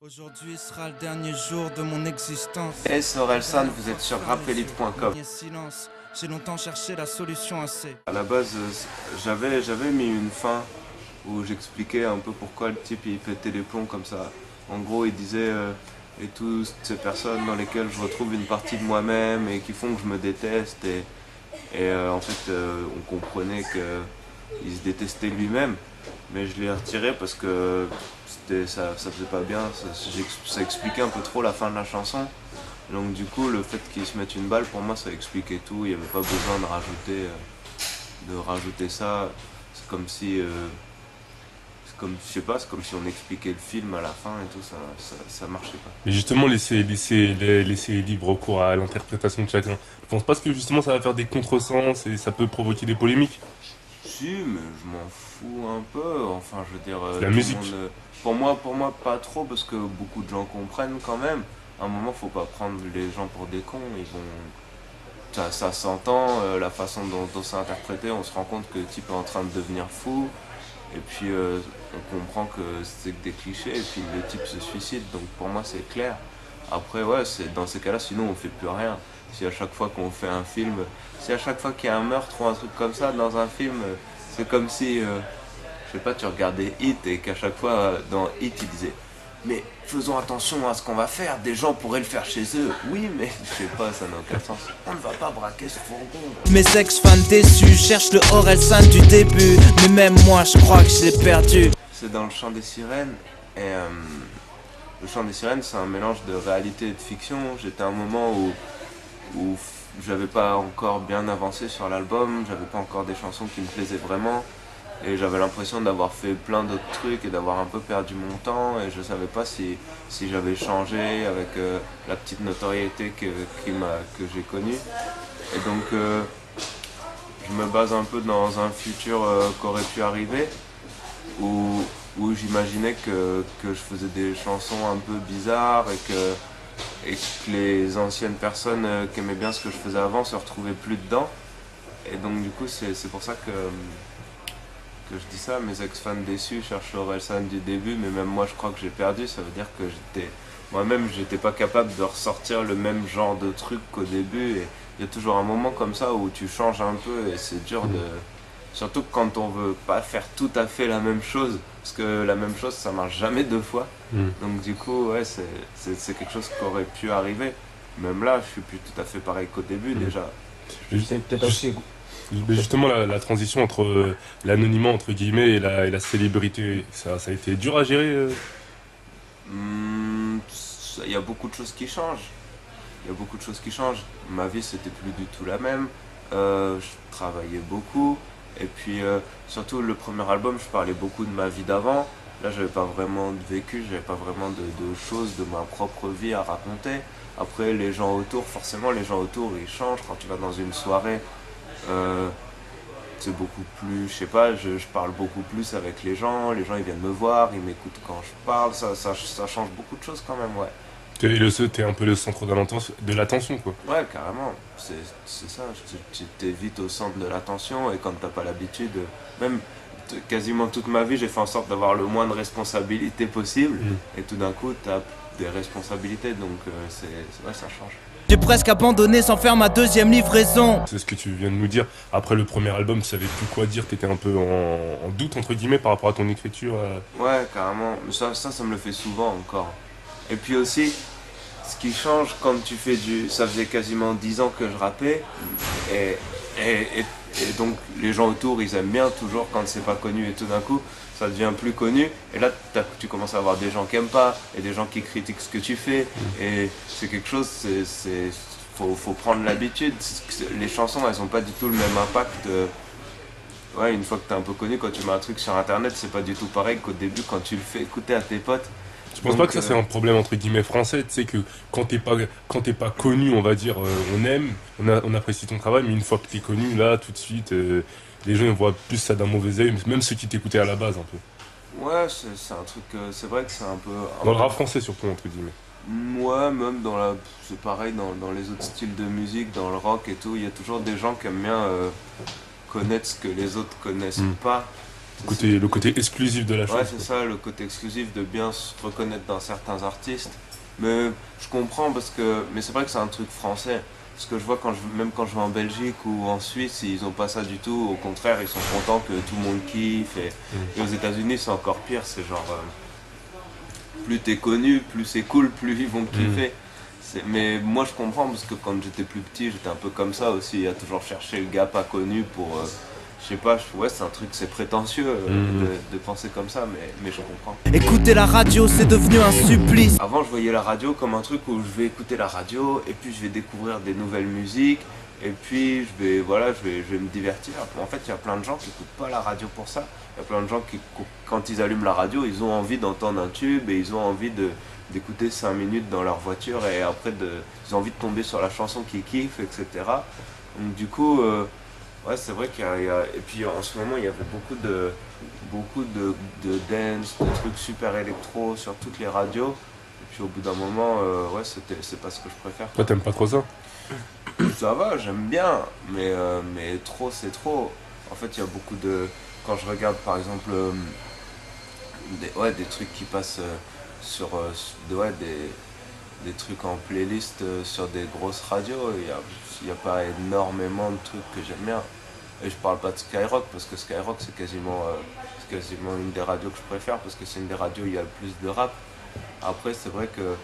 Aujourd'hui sera le dernier jour de mon existence. Hey, c'est Orelsan, vous êtes sur rapelite.com. Silence, j'ai longtemps cherché la solution assez. À la base, j'avais mis une fin où j'expliquais un peu pourquoi le type il pétait les plombs comme ça. En gros, il disait et toutes ces personnes dans lesquelles je retrouve une partie de moi-même et qui font que je me déteste en fait on comprenait qu'il se détestait lui-même. Mais je l'ai retiré parce que ça faisait pas bien, ça expliquait un peu trop la fin de la chanson. Donc du coup, le fait qu'il se mette une balle, pour moi, ça expliquait tout. Il n'y avait pas besoin de rajouter ça. C'est comme si, je sais pas, c'est comme si on expliquait le film à la fin et tout, ça marchait pas. Mais justement, laisser libre cours à l'interprétation de chacun. Je pense pas que justement ça va faire des contresens et ça peut provoquer des polémiques. Si, mais je m'en fous un peu. Enfin, je veux dire, C'est la tout le musique. monde. Pour moi, pas trop, parce que beaucoup de gens comprennent quand même. À un moment, faut pas prendre les gens pour des cons. Ils vont. Ça s'entend, la façon dont c'est interprété, on se rend compte que le type est en train de devenir fou. Et puis, on comprend que c'est que des clichés. Et puis, le type se suicide. Donc, pour moi, c'est clair. Après, ouais, c'est dans ces cas-là, sinon, on fait plus rien. Si à chaque fois qu'on fait un film, si à chaque fois qu'il y a un meurtre ou un truc comme ça dans un film, c'est comme si, je sais pas, tu regardais Hit et qu'à chaque fois dans Hit, il disait mais faisons attention à ce qu'on va faire, des gens pourraient le faire chez eux. Oui, mais je sais pas, ça n'a aucun sens. On ne va pas braquer ce fourgon. Mes ex-fans déçus cherchent le Orelsan du début. Mais même moi je crois que je l'ai perdu. C'est dans le chant des sirènes et le chant des sirènes, c'est un mélange de réalité et de fiction. J'étais à un moment où j'avais pas encore bien avancé sur l'album, j'avais pas encore des chansons qui me plaisaient vraiment. Et j'avais l'impression d'avoir fait plein d'autres trucs et d'avoir un peu perdu mon temps. Et je savais pas si j'avais changé avec la petite notoriété que j'ai connue. Et donc je me base un peu dans un futur qu'aurait pu arriver où j'imaginais que je faisais des chansons un peu bizarres et que les anciennes personnes qui aimaient bien ce que je faisais avant se retrouvaient plus dedans. Et donc du coup c'est pour ça que je dis ça, mes ex-fans déçus cherchent Orelsan du début, mais même moi je crois que j'ai perdu, ça veut dire que moi-même j'étais pas capable de ressortir le même genre de truc qu'au début, et il y a toujours un moment comme ça où tu changes un peu, et c'est dur de... Surtout quand on veut pas faire tout à fait la même chose, parce que la même chose ça marche jamais deux fois, donc du coup ouais c'est quelque chose qui aurait pu arriver, même là je suis plus tout à fait pareil qu'au début déjà. Juste- C'est peut-être aussi. Mais justement, la transition entre l'anonymat entre guillemets et la célébrité, ça a été dur à gérer. Il y a beaucoup de choses qui changent. Il y a beaucoup de choses qui changent. Ma vie, c'était plus du tout la même. Je travaillais beaucoup. Et puis, surtout, le premier album, je parlais beaucoup de ma vie d'avant. Là, j'avais pas vraiment de vécu, j'avais pas vraiment de choses de ma propre vie à raconter. Après, les gens autour, forcément, les gens autour, ils changent. Quand tu vas dans une soirée, euh, c'est beaucoup plus, je sais pas, je parle beaucoup plus avec les gens ils viennent me voir, ils m'écoutent quand je parle, ça change beaucoup de choses quand même, ouais. T'es un peu le centre de l'attention, quoi. Ouais, carrément, c'est ça, tu t'es vite au centre de l'attention et quand t'as pas l'habitude, même quasiment toute ma vie, j'ai fait en sorte d'avoir le moins de responsabilités possible et tout d'un coup, t'as des responsabilités donc ouais, ça change. J'ai presque abandonné sans faire ma deuxième livraison. C'est ce que tu viens de nous dire. Après le premier album, tu savais plus quoi dire, t'étais un peu en doute, entre guillemets, par rapport à ton écriture. Ouais, carrément, mais ça me le fait souvent encore. Et puis aussi, ce qui change quand tu fais ça faisait quasiment 10 ans que je rappais, et, et donc les gens autour, ils aiment bien toujours quand c'est pas connu, et tout d'un coup, ça devient plus connu, et là, tu commences à avoir des gens qui aiment pas, et des gens qui critiquent ce que tu fais, et c'est quelque chose, faut prendre l'habitude. Les chansons, elles ont pas du tout le même impact. Ouais, une fois que t'es un peu connu, quand tu mets un truc sur internet, c'est pas du tout pareil qu'au début quand tu le fais écouter à tes potes. Je pense Donc, pas que ça c'est un problème entre guillemets français, tu sais que quand t'es pas connu, on va dire, on aime, on apprécie ton travail, mais une fois que t'es connu, là, tout de suite, les gens ils voient plus ça d'un mauvais œil, même ceux qui t'écoutaient à la base un peu. ouais, c'est un truc, c'est vrai que c'est un peu... Dans le rap français surtout, entre guillemets. Ouais, même c'est pareil dans les autres styles de musique, dans le rock et tout, il y a toujours des gens qui aiment bien connaître ce que les autres connaissent pas. Le côté exclusif de la chose. Ouais, c'est ça, le côté exclusif de bien se reconnaître dans certains artistes. Mais je comprends mais c'est vrai que c'est un truc français. Parce que je vois même quand je vais en Belgique ou en Suisse, ils ont pas ça du tout. Au contraire, ils sont contents que tout le monde kiffe. Et aux États-Unis, c'est encore pire. C'est genre, plus t'es connu, plus c'est cool, plus ils vont kiffer. Mais moi, je comprends parce que quand j'étais plus petit, j'étais un peu comme ça aussi. À toujours chercher le gars pas connu pour. Je sais pas, ouais, c'est un truc, c'est prétentieux de penser comme ça, mais je comprends. Écouter la radio, c'est devenu un supplice. Avant, je voyais la radio comme un truc où je vais écouter la radio et puis je vais découvrir des nouvelles musiques et puis je vais me divertir. En fait, il y a plein de gens qui n'écoutent pas la radio pour ça. Il y a plein de gens qui, quand ils allument la radio, ils ont envie d'entendre un tube et ils ont envie d'écouter 5 minutes dans leur voiture et après, ils ont envie de tomber sur la chanson qu'ils kiffent, etc. Donc du coup... ouais, c'est vrai qu'il y a... Et puis en ce moment, il y avait beaucoup de dance, de trucs super électro sur toutes les radios. Et puis au bout d'un moment, ouais, c'est pas ce que je préfère. Toi, t'aimes pas trop ça? Ça va, j'aime bien, mais trop, c'est trop. En fait, il y a beaucoup de... Quand je regarde, par exemple, des trucs qui passent des trucs en playlist sur des grosses radios, il n'y a pas énormément de trucs que j'aime bien. Et je parle pas de Skyrock, parce que Skyrock c'est quasiment une des radios que je préfère, parce que c'est une des radios où il y a le plus de rap. Après, c'est vrai que,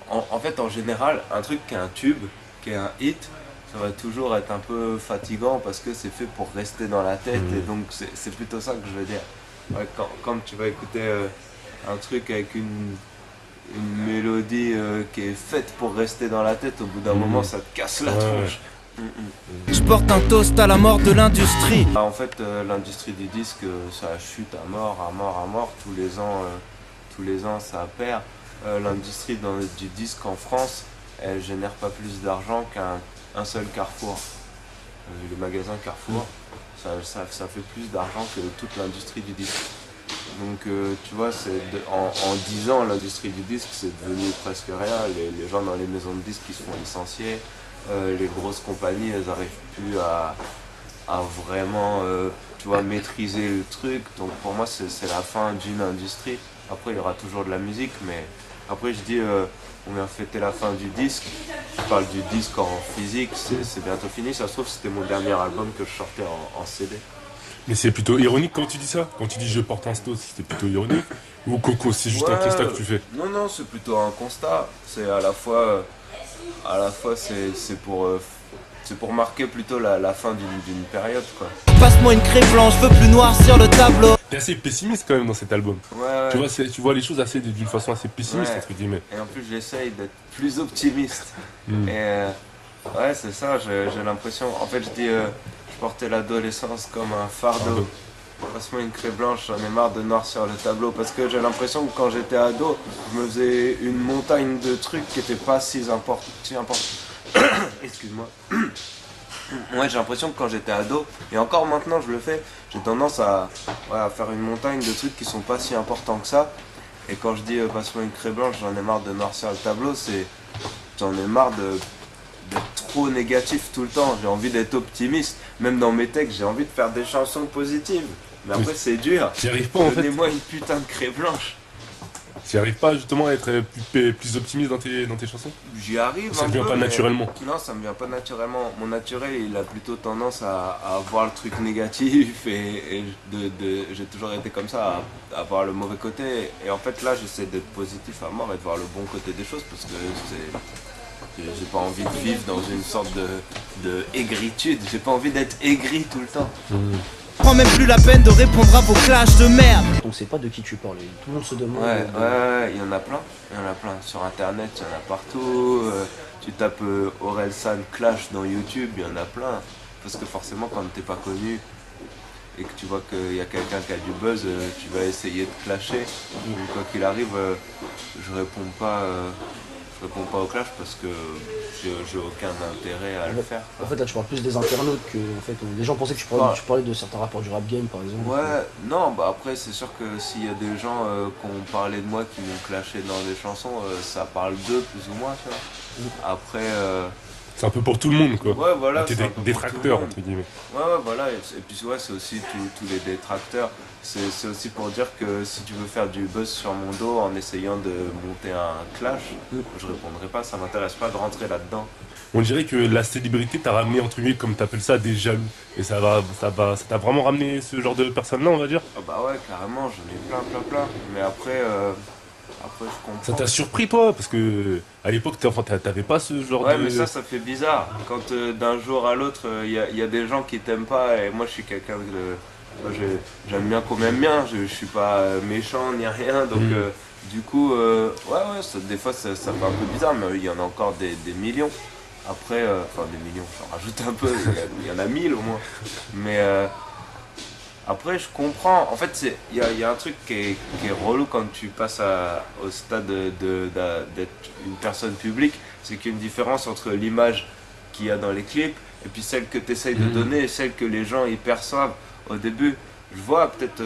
en fait, en général, un truc qui est un tube, qui est un hit, ça va toujours être un peu fatigant, parce que c'est fait pour rester dans la tête, et donc c'est plutôt ça que je veux dire. Ouais, quand tu vas écouter un truc avec une mélodie qui est faite pour rester dans la tête, au bout d'un moment ça te casse la tronche. Je porte un toast à la mort de l'industrie. En fait, l'industrie du disque, ça chute à mort, à mort, à mort. Tous les ans ça perd. L'industrie du disque en France, elle génère pas plus d'argent qu'un seul Carrefour. Le magasin Carrefour, ça fait plus d'argent que toute l'industrie du disque. Donc tu vois, en 10 ans, l'industrie du disque, c'est devenu presque rien. Les gens dans les maisons de disques, ils se font licencier. Les grosses compagnies, elles n'arrivent plus à vraiment tu vois, maîtriser le truc. Donc pour moi, c'est la fin d'une industrie. Après, il y aura toujours de la musique, mais après, je dis, on vient fêter la fin du disque. Je parle du disque en physique, c'est bientôt fini. Ça se trouve, c'était mon dernier album que je sortais en CD. Mais c'est plutôt ironique quand tu dis ça? Quand tu dis je porte un stos, c'était plutôt ironique? Ou Coco, c'est juste un constat que tu fais? Non, c'est plutôt un constat. C'est à la fois c'est pour marquer plutôt la fin d'une période, quoi. Passe-moi une craie blanche, je veux plus noir sur le tableau. T'es assez pessimiste quand même dans cet album. Ouais. Tu vois les choses d'une façon assez pessimiste, entre guillemets. Et en plus, j'essaye d'être plus optimiste. Et ouais, c'est ça, j'ai l'impression. En fait, je dis, je portais l'adolescence comme un fardeau. Passe-moi une craie blanche, j'en ai marre de noir sur le tableau. Parce que j'ai l'impression que quand j'étais ado, je me faisais une montagne de trucs qui n'étaient pas si importants. Excuse-moi. Ouais, j'ai l'impression que quand j'étais ado, et encore maintenant je le fais, j'ai tendance à faire une montagne de trucs qui sont pas si importants que ça. Et quand je dis passe-moi une craie blanche, j'en ai marre de noircir le tableau, j'en ai marre d'être trop négatif tout le temps. J'ai envie d'être optimiste. Même dans mes textes, j'ai envie de faire des chansons positives. Mais après, c'est dur. J'y arrive pas en fait. Donnez-moi une putain de craie blanche. Tu arrives pas justement à être plus optimiste dans tes chansons? J'y arrive. Ça ne vient pas naturellement. Non, ça me vient pas naturellement. Mon naturel, il a plutôt tendance à voir le truc négatif et j'ai toujours été comme ça, à voir le mauvais côté. Et en fait, là, j'essaie d'être positif à mort et de voir le bon côté des choses parce que j'ai pas envie de vivre dans une sorte de aigritude. J'ai pas envie d'être aigri tout le temps. Prends même plus la peine de répondre à vos clashs de merde. On sait pas de qui tu parles, tout le monde se demande. Ouais, il y en a plein. Sur internet, il y en a partout. Tu tapes Orelsan Clash dans YouTube, il y en a plein. Parce que forcément, quand t'es pas connu et que tu vois qu'il y a quelqu'un qui a du buzz, tu vas essayer de clasher. Donc, quoi qu'il arrive, je réponds pas au clash parce que j'ai aucun intérêt à le faire. En fait, là, tu parles plus des internautes que. En fait, les gens pensaient que tu parlais de certains rapports du rap game, par exemple. Ouais, non, bah après, c'est sûr que s'il y a des gens qui ont parlé de moi, qui m'ont clashé dans des chansons, ça parle d'eux plus ou moins, tu vois. Après, C'est un peu pour tout le monde, quoi. Ouais, voilà. T'es c'est un peu pour détracteur, tout le monde. entre guillemets. Ouais, voilà. Et puis, ouais, c'est aussi tous les détracteurs. C'est aussi pour dire que si tu veux faire du buzz sur mon dos en essayant de monter un clash, je répondrai pas, ça m'intéresse pas de rentrer là-dedans. On dirait que la célébrité t'a ramené, entre guillemets, comme t'appelles ça, des jaloux. Et ça t'a vraiment ramené ce genre de personnes-là, on va dire. Ah bah ouais, carrément, j'en ai plein. Mais après, je comprends. Ça t'a surpris, toi? Parce que à l'époque, t'avais pas ce genre Ouais, de... mais ça fait bizarre. Quand d'un jour à l'autre, y a des gens qui t'aiment pas, et moi je suis quelqu'un de. Moi, j'aime bien qu'on m'aime bien, je suis pas méchant ni rien, donc du coup, ouais, des fois ça fait un peu bizarre, mais il y en a encore des millions. Après, enfin des millions, j'en rajoute un peu, il y en a 1000 au moins. Mais après, je comprends. En fait, il y a un truc qui est relou quand tu passes au stade d'être une personne publique, c'est qu'il y a une différence entre l'image qu'il y a dans les clips et puis celle que tu essayes de donner et celle que les gens y perçoivent. Au début, je vois peut-être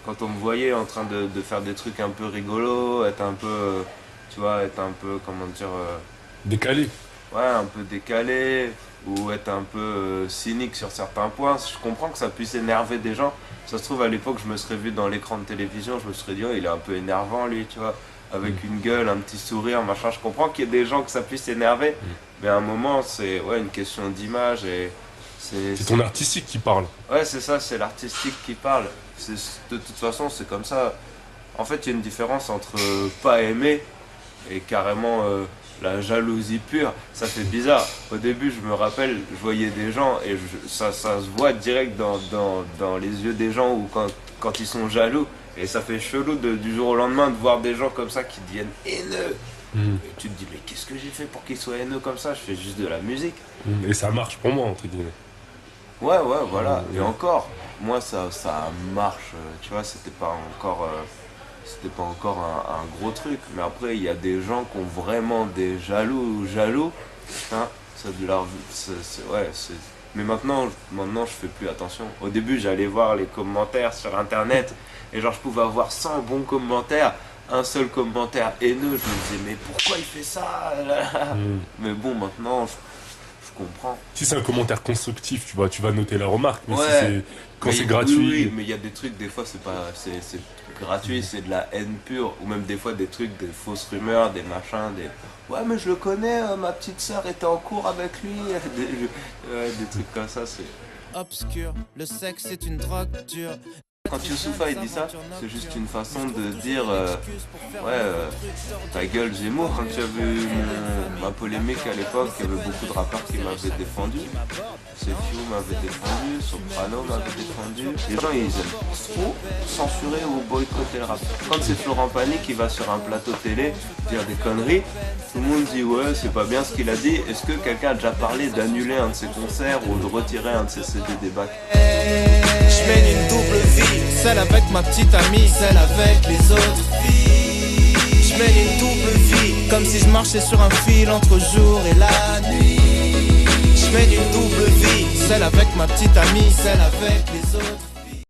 quand on me voyait en train de faire des trucs un peu rigolos, être un peu, tu vois, être un peu, comment dire... Décalé. Ouais, un peu décalé ou être un peu cynique sur certains points. Je comprends que ça puisse énerver des gens. Ça se trouve, à l'époque, je me serais vu dans l'écran de télévision, je me serais dit, oh, il est un peu énervant, lui, tu vois, avec une gueule, un petit sourire, machin. Je comprends qu'il y ait des gens que ça puisse énerver, mais à un moment, c'est une question d'image et c'est ton artistique qui parle. Ouais, c'est ça, c'est l'artistique qui parle. De toute façon, c'est comme ça. En fait, il y a une différence entre pas aimer et carrément la jalousie pure. Ça fait bizarre. Au début, je me rappelle, je voyais des gens et ça se voit direct dans les yeux des gens ou quand ils sont jaloux. Et ça fait chelou du jour au lendemain de voir des gens comme ça qui deviennent haineux. Et tu te dis, mais qu'est-ce que j'ai fait pour qu'ils soient haineux comme ça? Je fais juste de la musique. Et ça marche pour moi, entre guillemets. Ouais, voilà. Et encore, moi, ça marche. Tu vois, c'était pas encore un gros truc. Mais après, il y a des gens qui ont vraiment des jaloux. Hein, c'est de leur... Mais maintenant, je fais plus attention. Au début, j'allais voir les commentaires sur Internet. Et genre, je pouvais avoir 100 bons commentaires. Un seul commentaire haineux. Je me disais, mais pourquoi il fait ça? Mais bon, maintenant... Je comprends. Si c'est un commentaire constructif, tu vas noter la remarque. Mais ouais. Quand c'est gratuit. Oui, mais il y a des trucs, des fois, c'est gratuit, c'est de la haine pure. Ou même des fois, des trucs, des fausses rumeurs, des machins, ouais, mais je le connais, ma petite sœur était en cours avec lui. Des trucs comme ça, c'est. Obscur, le sexe c'est une drogue dure. Quand Youssoupha il dit ça, c'est juste une façon de dire ta gueule Zemmour. Quand tu as vu ma polémique à l'époque, il y avait beaucoup de rappeurs qui m'avaient défendu. Sefiu m'avait défendu, Soprano m'avait défendu. Les gens ils aiment trop censurer ou boycotter le rap. Quand c'est Florent Pagny qui va sur un plateau télé dire des conneries, tout le monde dit ouais c'est pas bien ce qu'il a dit. Est-ce que quelqu'un a déjà parlé d'annuler un de ses concerts ou de retirer un de ses CD des bacs? Je mène une double vie, celle avec ma petite amie, celle avec les autres filles. Je mène une double vie, comme si je marchais sur un fil entre jour et la nuit. Je mène une double vie, celle avec ma petite amie, celle avec les autres.